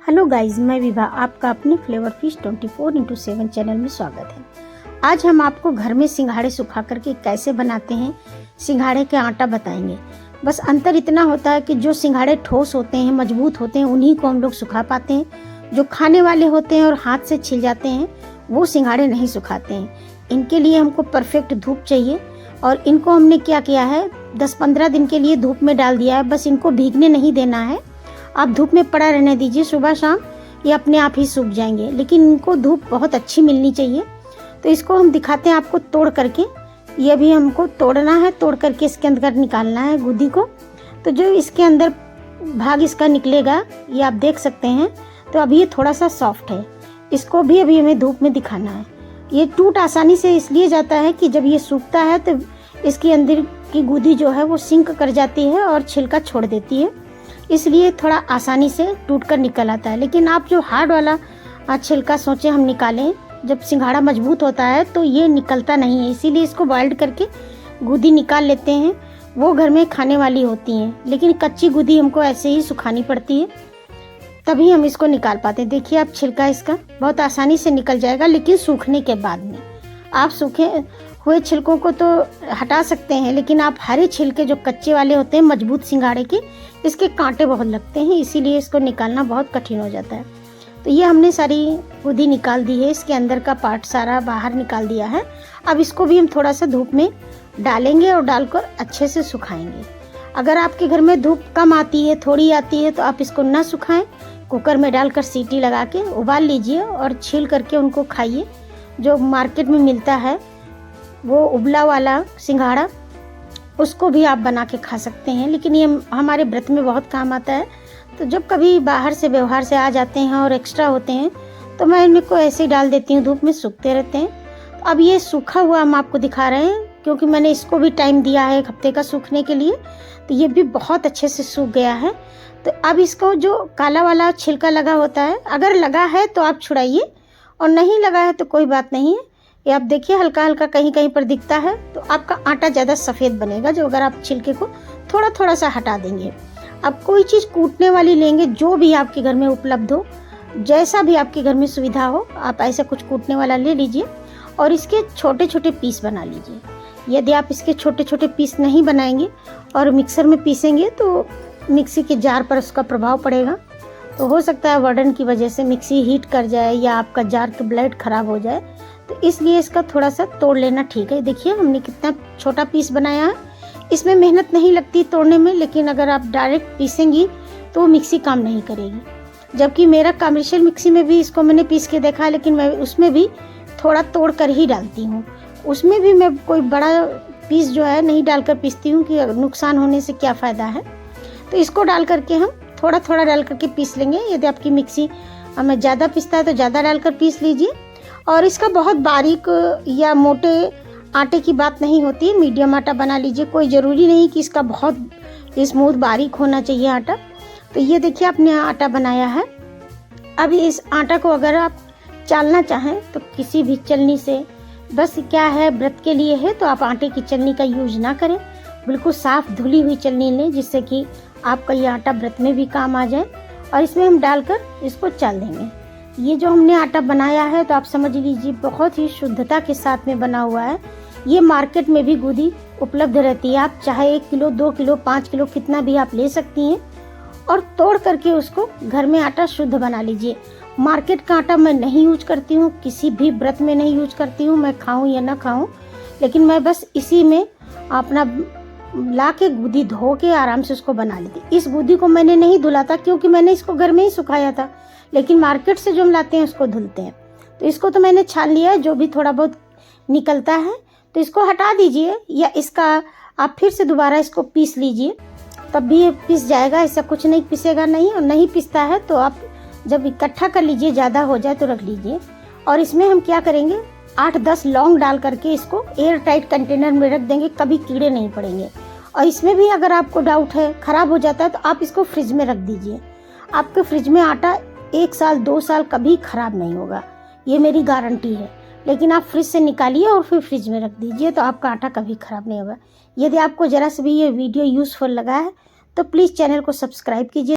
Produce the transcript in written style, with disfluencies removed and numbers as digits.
Hello guys, मैं विभा, आपका अपने फ्लेवर फिश 24x7 चैनल में स्वागत है। आज हम आपको घर में सिंघाड़े सुखा करके कैसे बनाते हैं सिंघाड़े के आटा बताएंगे। बस अंतर इतना होता है कि जो सिंघाड़े ठोस होते हैं, मजबूत होते हैं, उन्हीं को हम लोग सुखा पाते हैं। जो खाने वाले होते हैं और हाथ से छिल जाते हैं वो सिंघाड़े नहीं सुखाते हैं। इनके लिए हमको परफेक्ट धूप चाहिए और इनको हमने क्या किया है, 10-15 दिन के लिए धूप में डाल दिया है। बस इनको भीगने नहीं देना है, आप धूप में पड़ा रहने दीजिए। सुबह शाम ये अपने आप ही सूख जाएंगे, लेकिन इनको धूप बहुत अच्छी मिलनी चाहिए। तो इसको हम दिखाते हैं आपको तोड़ करके। ये भी हमको तोड़ना है, तोड़ करके इसके अंदर निकालना है गुदी को। तो जो इसके अंदर भाग इसका निकलेगा ये आप देख सकते हैं। तो अभी ये थोड़ा सा सॉफ्ट है, इसको भी अभी हमें धूप में दिखाना है। ये टूट आसानी से इसलिए जाता है कि जब ये सूखता है तो इसके अंदर की गुदी जो है वो सिंक कर जाती है और छिलका छोड़ देती है, इसलिए थोड़ा आसानी से टूट कर निकल आता है। लेकिन आप जो हार्ड वाला छिलका सोचे हम निकालें, जब सिंघाड़ा मजबूत होता है तो ये निकलता नहीं है, इसीलिए इसको बॉइल्ड करके गुदी निकाल लेते हैं। वो घर में खाने वाली होती हैं, लेकिन कच्ची गुदी हमको ऐसे ही सुखानी पड़ती है, तभी हम इसको निकाल पाते हैं। देखिए आप छिलका इसका बहुत आसानी से निकल जाएगा, लेकिन सूखने के बाद में। आप सूखे हुए छिलकों को तो हटा सकते हैं, लेकिन आप हरे छिलके जो कच्चे वाले होते हैं मजबूत सिंघाड़े के, इसके कांटे बहुत लगते हैं, इसीलिए इसको निकालना बहुत कठिन हो जाता है। तो ये हमने सारी गुदी निकाल दी है, इसके अंदर का पार्ट सारा बाहर निकाल दिया है। अब इसको भी हम थोड़ा सा धूप में डालेंगे और डालकर अच्छे से सुखाएंगे। अगर आपके घर में धूप कम आती है, थोड़ी आती है, तो आप इसको ना सुखाएं, कुकर में डालकर सीटी लगा के उबाल लीजिए और छील करके उनको खाइए। जो मार्केट में मिलता है वो उबला वाला सिंघाड़ा, उसको भी आप बना के खा सकते हैं, लेकिन ये हमारे व्रत में बहुत काम आता है। तो जब कभी बाहर से व्यवहार से आ जाते हैं और एक्स्ट्रा होते हैं तो मैं इनको ऐसे ही डाल देती हूँ, धूप में सूखते रहते हैं। तो अब ये सूखा हुआ हम आपको दिखा रहे हैं, क्योंकि मैंने इसको भी टाइम दिया है 1 हफ्ते का सूखने के लिए। तो ये भी बहुत अच्छे से सूख गया है। तो अब इसको जो काला वाला छिलका लगा होता है, अगर लगा है तो आप छुड़ाइए, और नहीं लगा है तो कोई बात नहीं है। ये आप देखिए हल्का हल्का कहीं कहीं पर दिखता है, तो आपका आटा ज़्यादा सफ़ेद बनेगा जो अगर आप छिलके को थोड़ा थोड़ा सा हटा देंगे। अब कोई चीज़ कूटने वाली लेंगे, जो भी आपके घर में उपलब्ध हो, जैसा भी आपके घर में सुविधा हो, आप ऐसा कुछ कूटने वाला ले लीजिए और इसके छोटे छोटे पीस बना लीजिए। यदि आप इसके छोटे छोटे पीस नहीं बनाएंगे और मिक्सर में पीसेंगे तो मिक्सी के जार पर उसका प्रभाव पड़ेगा, तो हो सकता है वार्डन की वजह से मिक्सी हीट कर जाए या आपका जार का ब्लेड ख़राब हो जाए। तो इसलिए इसका थोड़ा सा तोड़ लेना ठीक है। देखिए हमने कितना छोटा पीस बनाया है, इसमें मेहनत नहीं लगती तोड़ने में, लेकिन अगर आप डायरेक्ट पीसेंगी तो वो मिक्सी काम नहीं करेगी। जबकि मेरा कमर्शियल मिक्सी में भी इसको मैंने पीस के देखा, लेकिन मैं उसमें भी थोड़ा तोड़ कर ही डालती हूँ। उसमें भी मैं कोई बड़ा पीस जो है नहीं डालकर पीसती हूँ कि नुकसान होने से क्या फ़ायदा है। तो इसको डाल करके हम थोड़ा थोड़ा डाल करके पीस लेंगे। यदि आपकी मिक्सी हमें ज़्यादा पीसता है तो ज़्यादा डालकर पीस लीजिए। और इसका बहुत बारीक या मोटे आटे की बात नहीं होती है, मीडियम आटा बना लीजिए। कोई ज़रूरी नहीं कि इसका बहुत स्मूथ बारीक होना चाहिए आटा। तो ये देखिए आपने आटा बनाया है। अब इस आटा को अगर आप चालना चाहें तो किसी भी चलनी से, बस क्या है व्रत के लिए है तो आप आटे की चलनी का यूज ना करें, बिल्कुल साफ़ धुली हुई चलनी लें, जिससे कि आपका ये आटा व्रत में भी काम आ जाए। और इसमें हम डालकर इसको चाल देंगे। ये जो हमने आटा बनाया है तो आप समझ लीजिए बहुत ही शुद्धता के साथ में बना हुआ है। ये मार्केट में भी गुदी उपलब्ध रहती है, आप चाहे 1 किलो 2 किलो 5 किलो कितना भी आप ले सकती हैं और तोड़ करके उसको घर में आटा शुद्ध बना लीजिए। मार्केट का आटा मैं नहीं यूज करती हूँ, किसी भी व्रत में नहीं यूज करती हूँ, मैं खाऊँ या ना खाऊँ, लेकिन मैं बस इसी में अपना ला के गुदी धो के आराम से उसको बना लेती। इस गुदी को मैंने नहीं धुला था, क्योंकि मैंने इसको घर में ही सुखाया था, लेकिन मार्केट से जो हम लाते हैं उसको धुलते हैं। तो इसको तो मैंने छान लिया है, जो भी थोड़ा बहुत निकलता है तो इसको हटा दीजिए, या इसका आप फिर से दोबारा इसको पीस लीजिए, तब भी ये पिस जाएगा। ऐसा कुछ नहीं पिसेगा नहीं, और नहीं पिसता है तो आप जब इकट्ठा कर लीजिए, ज़्यादा हो जाए तो रख लीजिए। और इसमें हम क्या करेंगे, 8-10 लौंग डाल करके इसको एयर टाइट कंटेनर में रख देंगे, कभी कीड़े नहीं पड़ेंगे। और इसमें भी अगर आपको डाउट है ख़राब हो जाता है तो आप इसको फ्रिज में रख दीजिए। आपके फ्रिज में आटा 1 साल 2 साल कभी ख़राब नहीं होगा, ये मेरी गारंटी है। लेकिन आप फ्रिज से निकालिए और फिर फ्रिज में रख दीजिए, तो आपका आटा कभी ख़राब नहीं होगा। यदि आपको ज़रा से भी ये वीडियो यूज़फुल लगा है तो प्लीज़ चैनल को सब्सक्राइब कीजिए।